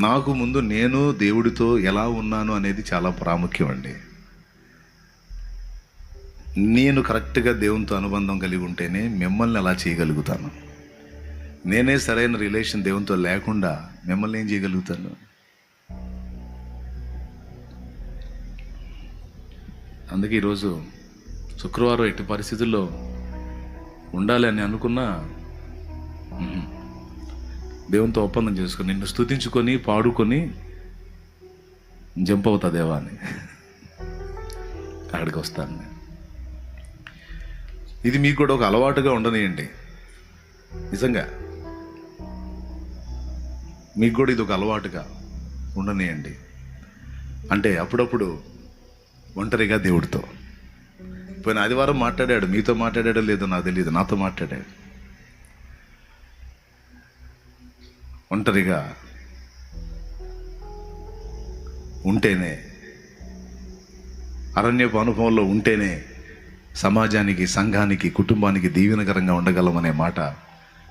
నాకు ముందు నేను దేవుడితో ఎలా ఉన్నాను అనేది చాలా ప్రాముఖ్యం అండి. నేను కరెక్ట్గా దేవునితో అనుబంధం కలిగి ఉంటేనే మిమ్మల్ని అలా చేయగలుగుతాను. నేనే సరైన రిలేషన్ దేవునితో లేకుండా మిమ్మల్ని ఏం చేయగలుగుతాను? అందుకే ఈరోజు శుక్రవారం ఎట్టి పరిస్థితుల్లో ఉండాలి అని అనుకున్నా దేవునితో ఒప్పందం చేసుకొని నిన్ను స్తుతించుకొని పాడుకొని జంప్ అవుతా దేవా అని అక్కడికి వస్తాను నేను. ఇది మీకు కూడా ఒక అలవాటుగా ఉండనియండి. నిజంగా మీకు కూడా ఇది ఒక అలవాటుగా ఉండనియండి. అంటే అప్పుడప్పుడు ఒంటరిగా దేవుడితో. పోయిన ఆదివారం మాట్లాడాడు, మీతో మాట్లాడాడో లేదో నాకు తెలియదు, నాతో మాట్లాడాడు. ఒంటరిగా ఉంటేనే, అరణ్యపు అనుభవంలో ఉంటేనే సమాజానికి, సంఘానికి, కుటుంబానికి దీవెనకరంగా ఉండగలమనే మాట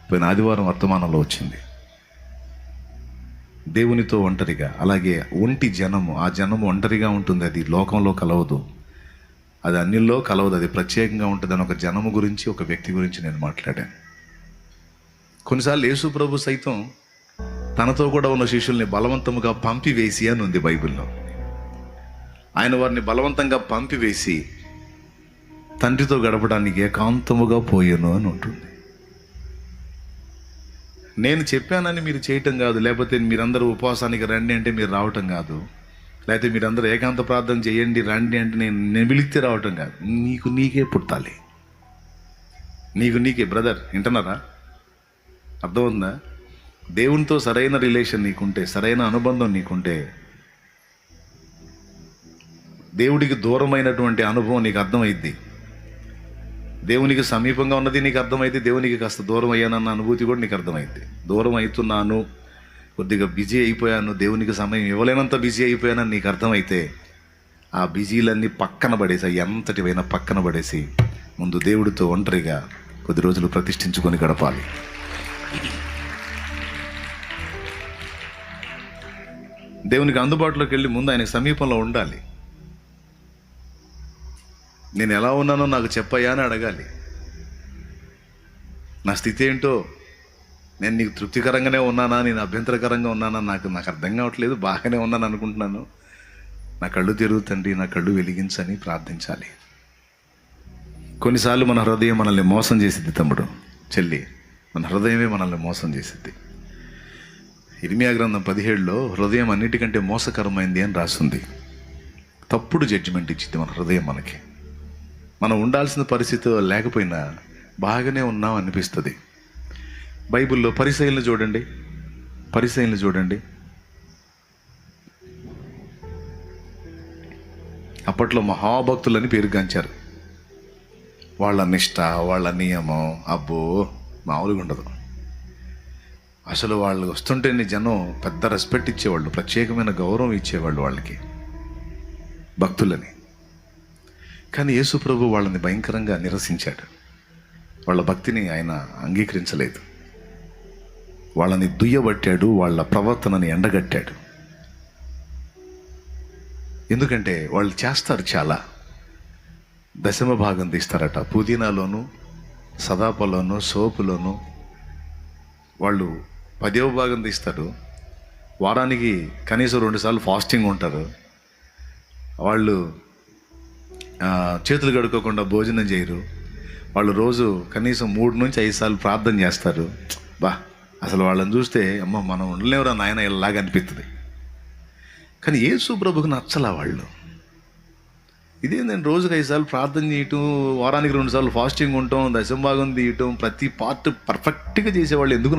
పోయిన ఆదివారం వర్తమానంలో వచ్చింది. దేవునితో ఒంటరిగా, అలాగే ఒంటి జనము, ఆ జనము ఒంటరిగా ఉంటుంది. అది లోకంలో కలవదు, అది అన్నిల్లో కలవదు, అది ప్రత్యేకంగా ఉంటుంది అని ఒక జనము గురించి, ఒక వ్యక్తి గురించి నేను మాట్లాడాను. కొన్నిసార్లు యేసు ప్రభు సైతం తనతో కూడా ఉన్న శిష్యుల్ని బలవంతముగా పంపివేసి అని ఉంది బైబిల్లో. ఆయన వారిని బలవంతంగా పంపివేసి తండ్రితో గడపడానికి ఏకాంతముగా పోయాను అని ఉంటుంది. నేను చెప్పానని మీరు చేయటం కాదు, లేకపోతే మీరందరూ ఉపవాసానికి రండి అంటే మీరు రావటం కాదు, లేకపోతే మీరందరూ ఏకాంత ప్రార్థన చేయండి రండి అంటే నేను పిలిస్తే రావటం కాదు. నీకు నీకే పుట్టాలి, నీకు నీకే. బ్రదర్ వింటున్నారా? అర్థమవుతుందా? దేవునితో సరైన రిలేషన్ నీకుంటే, సరైన అనుబంధం నీకుంటే, దేవుడికి దూరమైనటువంటి అనుభవం నీకు అర్థమైద్ది. దేవునికి సమీపంగా ఉన్నది నీకు అర్థమైంది, దేవునికి కాస్త దూరం అయ్యానన్న అనుభూతి కూడా నీకు అర్థమైంది. దూరం అవుతున్నాను, కొద్దిగా బిజీ అయిపోయాను, దేవునికి సమయం ఇవ్వలేనంత బిజీ అయిపోయానని నీకు అర్థమైతే ఆ బిజీలన్నీ పక్కన పడేసి, ఎంతటివైనా పక్కన పడేసి ముందు దేవుడితో ఒంటరిగా కొద్ది రోజులు ప్రతిష్ఠించుకొని గడపాలి. దేవునికి అందుబాటులోకి వెళ్ళి ముందు ఆయన సమీపంలో ఉండాలి. నేను ఎలా ఉన్నానో నాకు చెప్పయ్యా అని అడగాలి. నా స్థితి ఏంటో, నేను నీకు తృప్తికరంగానే ఉన్నానా, నేను అభ్యంతరకరంగా ఉన్నానా, నాకు అర్థం కావట్లేదు, బాగానే ఉన్నాను అనుకుంటున్నాను, నా కళ్ళు తెరుగు నా కళ్ళు వెలిగించని ప్రార్థించాలి. కొన్నిసార్లు మన హృదయం మనల్ని మోసం చేసిద్ది తమ్ముడు, చెల్లి, మన హృదయమే మనల్ని మోసం చేసిద్ది. ఇర్మియా గ్రంథం 17లో హృదయం అన్నిటికంటే మోసకరమైంది అని రాస్తుంది. తప్పుడు జడ్జిమెంట్ ఇచ్చింది మన హృదయం మనకి. మనం ఉండాల్సిన పరిస్థితిలో లేకపోయినా బాగానే ఉన్నాం అనిపిస్తుంది. బైబిల్లో పరిసయ్యులను చూడండి. అప్పట్లో మహాభక్తులని పేరుగాంచారు. వాళ్ళ నిష్ఠ, వాళ్ళ నియమం అబ్బో మామూలుగా ఉండదు. అసలు వాళ్ళు వస్తుంటే జనం పెద్ద రెస్పెక్ట్ ఇచ్చేవాళ్ళు, ప్రత్యేకమైన గౌరవం ఇచ్చేవాళ్ళు వాళ్ళకి, భక్తులని. కానీ యేసు ప్రభు వాళ్ళని భయంకరంగా నిరసించాడు. వాళ్ళ భక్తిని ఆయన అంగీకరించలేదు, వాళ్ళని దుయ్యబట్టాడు, వాళ్ళ ప్రవర్తనని ఎండగట్టాడు. ఎందుకంటే వాళ్ళు చేస్తారు, చాలా దశమ భాగం తీస్తారట. పుదీనాలోను, సదాపలోను, సోపులోను వాళ్ళు 10వ భాగం తీస్తారు. వారానికి కనీసం 2 సార్లు ఫాస్టింగ్ ఉంటారు. వాళ్ళు చేతులు కడుక్కోకుండా భోజనం చేయరు. వాళ్ళు రోజు కనీసం 3 నుంచి 5 సార్లు ప్రార్థన చేస్తారు. అసలు వాళ్ళని చూస్తే అమ్మ మనం ఉండలేవురా నాయన ఇలాగా అనిపిస్తుంది. కానీ యేసు ప్రభుకు నచ్చలా వాళ్ళు. ఇదే నేను రోజుకి 5 సార్లు ప్రార్థన చేయటం, వారానికి 2 సార్లు ఫాస్టింగ్ ఉండటం, దశంభాగం తీయటం, ప్రతి పార్ట్ పర్ఫెక్ట్గా చేసేవాళ్ళు ఎందుకు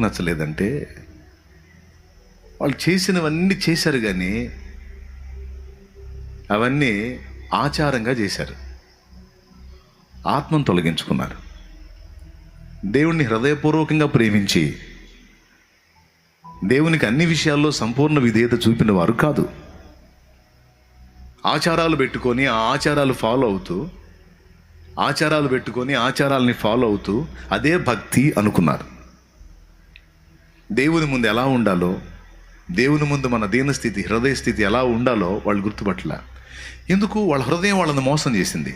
నచ్చలేదంటే వాళ్ళు చేసినవన్నీ చేశారు, కానీ అవన్నీ ఆచారంగా చేశారు, ఆత్మను తొలగించుకున్నారు. దేవుణ్ణి హృదయపూర్వకంగా ప్రేమించి దేవునికి అన్ని విషయాల్లో సంపూర్ణ విధేయత చూపిన వారు కాదు. ఆచారాలు పెట్టుకొని ఆ ఆచారాలు ఫాలో అవుతూ, ఆచారాలని ఫాలో అవుతూ అదే భక్తి అనుకున్నారు. దేవుని ముందు ఎలా ఉండాలో, దేవుని ముందు మన దీనస్థితి, హృదయ స్థితి ఎలా ఉండాలో వాళ్ళు గుర్తుపట్టల. ఎందుకు? వాళ్ళ హృదయం వాళ్ళని మోసం చేసింది.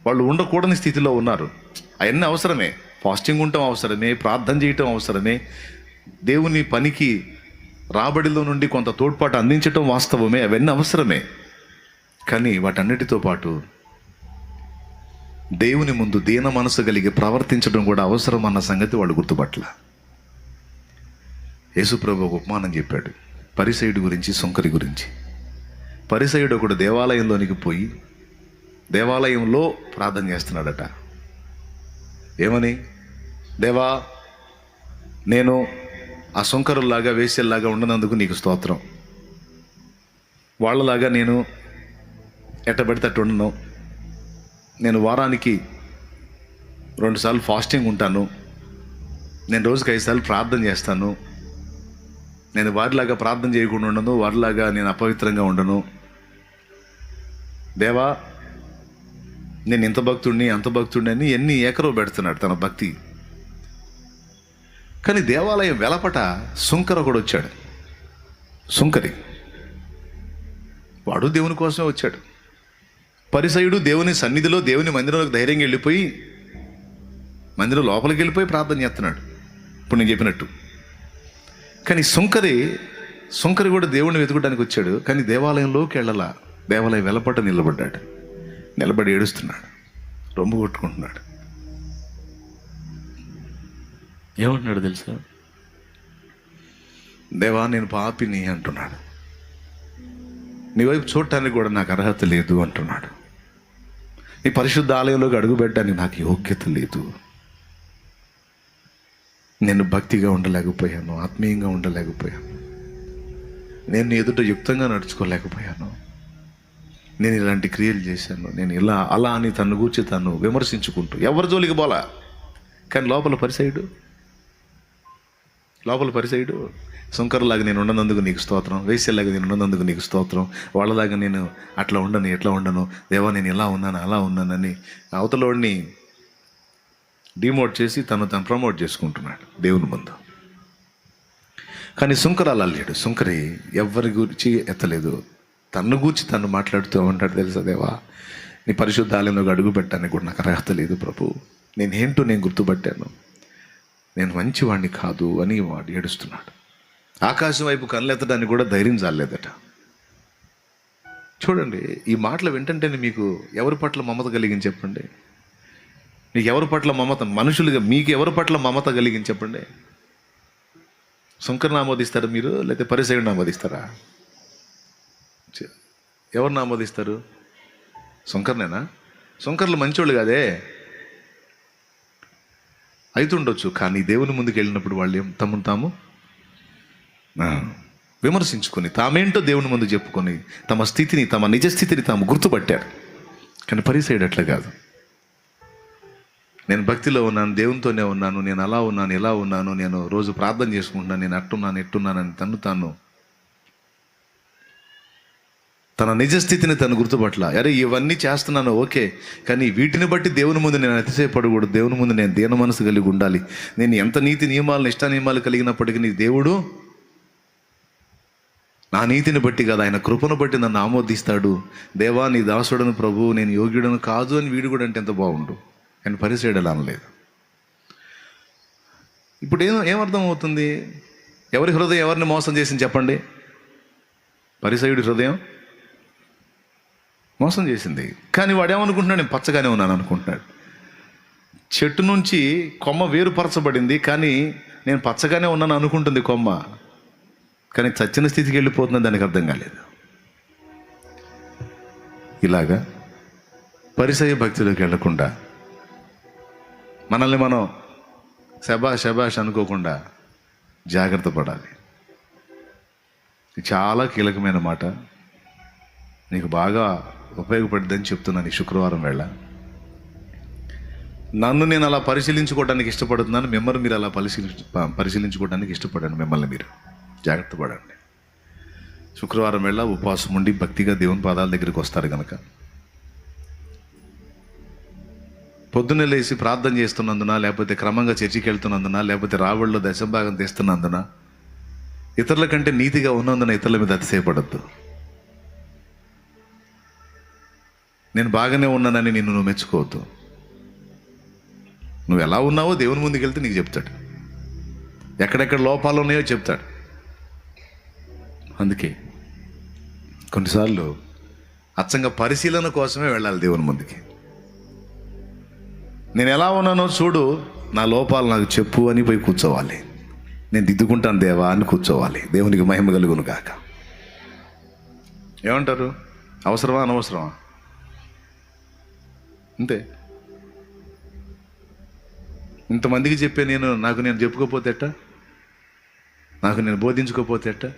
వాళ్ళు ఉండకూడని స్థితిలో ఉన్నారు. అవన్నీ అవసరమే, ఫాస్టింగ్ ఉండటం అవసరమే, ప్రార్థన చేయటం అవసరమే, దేవుని పనికి రాబడిలో నుండి కొంత తోడ్పాటు అందించటం వాస్తవమే, అవన్నీ అవసరమే. కానీ వాటన్నిటితో పాటు దేవుని ముందు దీన మనసు కలిగి ప్రవర్తించడం కూడా అవసరం అన్న సంగతి వాళ్ళు గుర్తుపట్ల. యేసుప్రభు ఒక ఉపమానం చెప్పాడు పరిసయ్యుడి గురించి, సుంకరి గురించి. పరిసయ్యుడు ఒకడు దేవాలయంలోనికి పోయి దేవాలయంలో ప్రార్థన చేస్తున్నాడట. ఏమని? దేవా, నేను ఆ సుంకరుల్లాగా, వేశ్యల్లాగా ఉండనందుకు నీకు స్తోత్రం. వాళ్ళలాగా నేను ఎట్టబడితే అట్టు ఉండను. నేను వారానికి 2 సార్లు ఫాస్టింగ్ ఉంటాను. నేను రోజుకి 5 సార్లు ప్రార్థన చేస్తాను. నేను వారిలాగా ప్రార్థన చేయకుండా ఉండను, వారిలాగా నేను అపవిత్రంగా ఉండను. దేవా, నేను ఇంత భక్తుడిని, అంత భక్తుడిని అని ఎన్ని ఏకరో పెడుతున్నాడు తన భక్తి. కానీ దేవాలయం వెలపట సుంకర ఒకడు వచ్చాడు. సుంకరి వాడు దేవుని కోసమే వచ్చాడు. పరిసయ్యుడు దేవుని సన్నిధిలో, దేవుని మందిరంలోకి ధైర్యంగా వెళ్ళిపోయి మందిరం లోపలికి వెళ్ళిపోయి ప్రార్థన చేస్తున్నాడు, ఇప్పుడు నేను చెప్పినట్టు. కానీ సుంకరి కూడా దేవుడిని వెతుకడానికి వచ్చాడు. కానీ దేవాలయంలోకి వెళ్ళాల. దేవాలయం వెలపట నిలబడ్డాడు. నిలబడి ఏడుస్తున్నాడు, రొమ్ము కొట్టుకుంటున్నాడు. ఏమంటున్నాడు తెలుసా? దేవా, నేను పాపిని అంటున్నాడు. నీ వైపు చూడటానికి కూడా నాకు అర్హత లేదు అంటున్నాడు. నీ పరిశుద్ధ ఆలయంలోకి అడుగు పెట్టడానికి నాకు యోగ్యత లేదు. నేను భక్తిగా ఉండలేకపోయాను, ఆత్మీయంగా ఉండలేకపోయాను, నేను ఎదుట యుక్తంగా నడుచుకోలేకపోయాను, నేను ఇలాంటి క్రియలు చేశాను, నేను ఇలా అలా అని తను గూర్చి తను విమర్శించుకుంటూ ఎవరి జోలికి పోలా. కానీ లోపల పరిసయ్యుడు సుంకరులాగా నేను ఉండనందుకు నీకు స్తోత్రం, వేశ్యలాగా నేను ఉండనందుకు నీకు స్తోత్రం, వాళ్ళలాగా నేను అట్లా ఉండను, ఎట్లా ఉండను, దేవా నేను ఇలా ఉన్నాను, అలా ఉన్నానని అవతలోడిని డిమోట్ చేసి తను ప్రమోట్ చేసుకుంటున్నాడు దేవుని ముందు. కానీ సుంకర అలా లేడు. సుంకరి ఎవరి గురించి ఎత్తలేదు, తన్ను గూర్చి తను మాట్లాడుతూ ఉంటాడు. తెలుసా, దేవా, నీ పరిశుద్ధ ఆలయంలోకి అడుగు పెట్టడానికి కూడా నాకు అర్హత లేదు ప్రభు, నేనేంటో నేను గుర్తుపట్టాను, నేను మంచివాడిని కాదు అని వాడు ఏడుస్తున్నాడు. ఆకాశం వైపు కళ్ళెత్తడానికి కూడా ధైర్యం చాలేదట. చూడండి, ఈ మాటలు వింటంటేనే మీకు ఎవరి పట్ల మమత కలిగించి చెప్పండి. నీకు ఎవరి పట్ల మమత, మనుషులుగా మీకు ఎవరి పట్ల మమత కలిగించి చెప్పండి. సుంకర్ని ఆమోదిస్తారా మీరు, లేకపోతే పరిసయ్యుడిని ఆమోదిస్తారా? ఎవరిని ఆమోదిస్తారు? సుంకర్నేనా? సుంకర్లు మంచోళ్ళు కాదే అయితుండొచ్చు, కానీ దేవుని ముందుకు వెళ్ళినప్పుడు వాళ్ళు తమను తాము విమర్శించుకొని, తామేంటో దేవుని ముందు చెప్పుకొని, తమ స్థితిని, తమ నిజస్థితిని తాము గుర్తుపట్టారు. కానీ పరిసయ్యుడు అట్లా కాదు. నేను భక్తిలో ఉన్నాను, దేవునితోనే ఉన్నాను, నేను అలా ఉన్నాను, ఇలా ఉన్నాను, నేను రోజు ప్రార్థన చేసుకుంటున్నాను, నేను అట్టున్నాను, ఎట్టున్నానని తను తన నిజస్థితిని తను గుర్తుపట్ల. అరే ఇవన్నీ చేస్తున్నాను ఓకే, కానీ వీటిని బట్టి దేవుని ముందు నేను అతిశయపడకూడదు. దేవుని ముందు నేను దీన మనసు కలిగి ఉండాలి. నేను ఎంత నీతి నియమాలు, నిష్ఠా నియమాలు కలిగినప్పటికీ నీ దేవుడు నా నీతిని బట్టి కదా, ఆయన కృపను బట్టి నన్ను ఆమోదిస్తాడు. దేవా, నీ దాసుడను ప్రభు, నేను యోగ్యుడను కాదు అని వీడు కూడా అంటే ఎంత బాగుండు. ఆయన పరిసయ్యుడు అలా అనలేదు. ఇప్పుడు ఏమర్థం అవుతుంది? ఎవరి హృదయం ఎవరిని మోసం చేసింది చెప్పండి? పరిసయ్యుడి హృదయం మోసం చేసింది. కానీ వాడు ఏమనుకుంటున్నాడు? నేను పచ్చగానే ఉన్నాను అనుకుంటున్నాడు. చెట్టు నుంచి కొమ్మ వేరుపరచబడింది, కానీ నేను పచ్చగానే ఉన్నాను అనుకుంటుంది కొమ్మ, కానీ చచ్చిన స్థితికి వెళ్ళిపోతుందని దానికి అర్థం కాలేదు. ఇలాగా పరిసయ్య భక్తిలోకి వెళ్లకుండా మనల్ని మనం శబాష్ అనుకోకుండా జాగ్రత్త పడాలి. ఇది చాలా కీలకమైన మాట, నీకు బాగా ఉపయోగపడుతుందని చెప్తున్నాను ఈ శుక్రవారం వేళ. నన్ను నేను అలా పరిశీలించుకోవడానికి ఇష్టపడుతున్నాను, మిమ్మల్ని మీరు అలా పరిశీలించుకోవడానికి ఇష్టపడండి. మిమ్మల్ని మీరు జాగ్రత్త పడండి. శుక్రవారం వేళ ఉపవాసం ఉండి భక్తిగా దేవుని పాదాల దగ్గరికి వస్తారు కనుక పొద్దున్నే లేచి ప్రార్థన చేస్తున్నందున, లేకపోతే క్రమంగా చర్చికి వెళ్తున్నందున, లేకపోతే రాబడిలో దశభాగం తీస్తున్నందున, ఇతరుల కంటే నీతిగా ఉన్నందున ఇతరుల మీద అతిశయపడద్దు. నేను బాగానే ఉన్నానని నువ్వు మెచ్చుకోవద్దు. నువ్వు ఎలా ఉన్నావో దేవుని ముందుకు వెళ్తే నీకు చెప్తాడు. ఎక్కడెక్కడ లోపాలు ఉన్నాయో చెప్తాడు. అందుకే కొన్నిసార్లు అచ్చంగా పరిశీలన కోసమే వెళ్ళాలి దేవుని ముందుకి. నేను ఎలా ఉన్నానో చూడు, నా లోపాలు నాకు చెప్పు అని పోయి కూర్చోవాలి. నేను దిద్దుకుంటాను దేవా అని కూర్చోవాలి. దేవునికి మహిమ కలుగును గాక. ఏమంటారు? అవసరమా అనవసరమా? అంతే. ఇంతమందికి చెప్పే నాకు నేను చెప్పుకోపోతే ఎట్టా? నాకు నేను బోధించుకోపోతే ఎట్టా?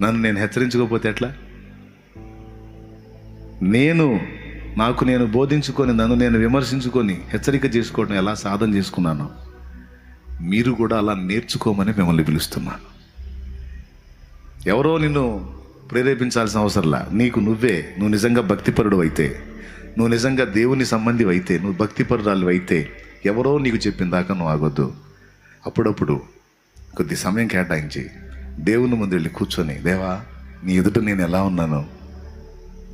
నన్ను నేను హెచ్చరించుకోపోతే ఎట్లా? నాకు నేను బోధించుకొని, నన్ను నేను విమర్శించుకొని హెచ్చరిక చేసుకోవడం ఎలా సాధన చేసుకున్నానో, మీరు కూడా అలా నేర్చుకోమని మిమ్మల్ని పిలుస్తున్నాను. ఎవరో నిన్ను ప్రేరేపించాల్సిన అవసరంలా. నువ్వు నిజంగా భక్తిపరుడు అయితే, నువ్వు నిజంగా దేవుని సంబంధి అయితే, నువ్వు భక్తిపరురాలు అయితే, ఎవరో నీకు చెప్పిన దాకా నువ్వు ఆగొద్దు. అప్పుడప్పుడు కొద్ది సమయం కేటాయించి దేవుని ముందు వెళ్ళి కూర్చొని, దేవా నీ ఎదుట నేను ఎలా ఉన్నాను?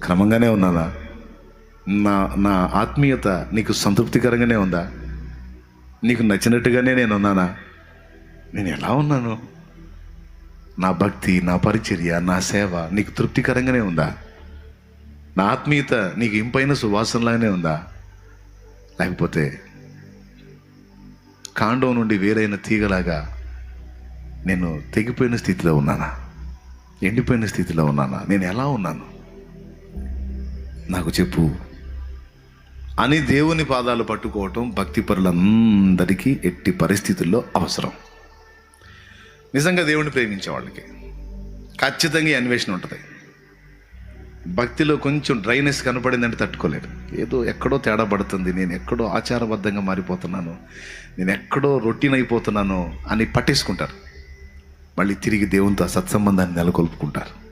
క్రమంగానే ఉన్నానా? నా ఆత్మీయత నీకు సంతృప్తికరంగానే ఉందా? నీకు నచ్చినట్టుగానే నేను ఉన్నానా? నేను ఎలా ఉన్నాను? నా భక్తి, నా పరిచర్య, నా సేవ నీకు తృప్తికరంగానే ఉందా? నా ఆత్మీయత నీకు ఇంపైన సువాసనలాగానే ఉందా? లేకపోతే కాండం నుండి వేరైన తీగలాగా నేను తెగిపోయిన స్థితిలో ఉన్నానా? ఎండిపోయిన స్థితిలో ఉన్నానా? నేను ఎలా ఉన్నాను? నాకు చెప్పు అని దేవుని పాదాలు పట్టుకోవటం భక్తిపరులందరికీ ఎట్టి పరిస్థితుల్లో అవసరం. నిజంగా దేవుని ప్రేమించే వాళ్ళకి ఖచ్చితంగా ఈ అన్వేషణ ఉంటుంది. భక్తిలో కొంచెం డ్రైనెస్ కనపడిందంటే తట్టుకోలేరు. ఏదో ఎక్కడో తేడా పడుతుంది, నేను ఎక్కడో ఆచారబద్ధంగా మారిపోతున్నాను, నేను ఎక్కడో రొటీన్ అయిపోతున్నాను అని పట్టేసుకుంటారు. మళ్ళీ తిరిగి దేవునితో సత్సంబంధాన్ని నెలకొల్పుకుంటారు.